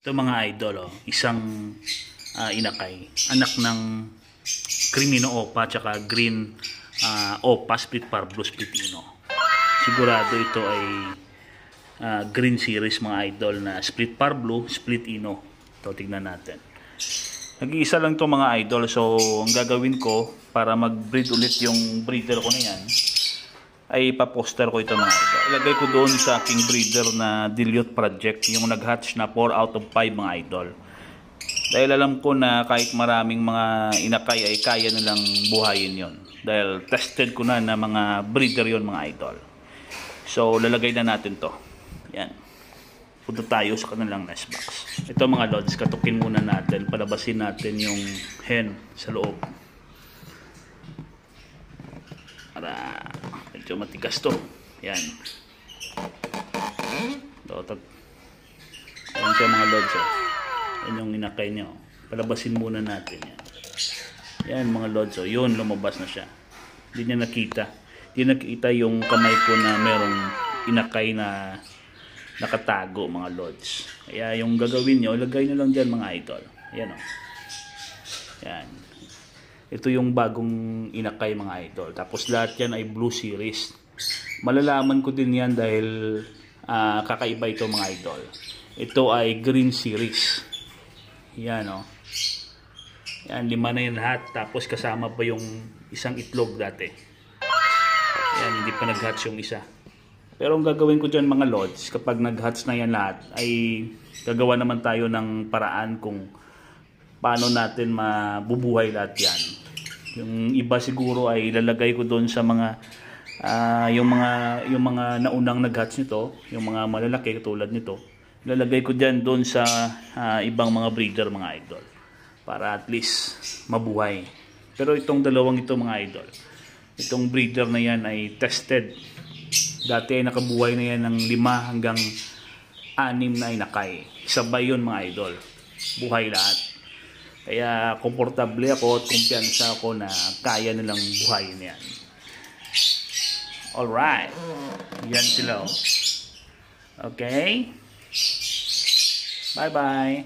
Ito mga idol, oh, isang inakay. Anak ng Crimino Opa tsaka Green Opa Split Par Blue Split Ino. Sigurado ito ay Green Series mga idol na Split Par Blue, Split Ino. Ito, tignan natin. Nag-iisa lang ito mga idol. So, ang gagawin ko para mag-breed ulit yung breeder ko na yan, ay ipaposter ko ito mga idol. Ilagay ko doon sa aking breeder na Dilute Project, yung nag-hatch na 4 out of 5 mga idol. Dahil alam ko na kahit maraming mga inakay ay kaya nilang buhayin yon. Dahil tested ko na mga breeder yon mga idol. So lalagay na natin to. Yan. Punta tayo sa kanilang nest box. Ito mga lods, katukin muna natin. Palabasin natin yung hen sa loob. Para medyo matigas to. Yan. Yan siya mga lods. Yan yung inakay nyo. Palabasin muna natin yan. Yan mga lods. Yun, lumabas na siya. Hindi niya nakita. Hindi nakita yung kamay ko na merong inakay na nakatago mga lods. Kaya yung gagawin nyo, lagay nyo lang dyan mga idol. Yan o. Yan. Ito yung bagong inakay mga idol. Tapos lahat yan ay Blue Series. Malalaman ko din yan dahil kakaiba ito mga idol. Ito ay Green Series. Yan o. Yan, 5 na yan lahat. Tapos kasama pa yung isang itlog dati. Yan, hindi pa nag-hatch yung isa. Pero ang gagawin ko dyan mga lods, kapag nag-hatch na yan lahat, ay gagawa naman tayo ng paraan kung paano natin mabubuhay lahat yan. Yung iba siguro ay ilalagay ko doon sa mga yung mga naunang nag-hatch nito, yung mga malalaki katulad nito. Ilalagay ko dyan doon sa ibang mga breeder mga idol. Para at least mabuhay. Pero itong dalawang ito mga idol, itong breeder na yan ay tested. Dati ay nakabuhay na yan ng 5 hanggang 6 na inakay. Sabay yun mga idol. Buhay lahat. Kaya komportable ako at kumpiyansa ako na kaya nilang buhayin yan. Alright. Yan sila. Okay. Bye-bye.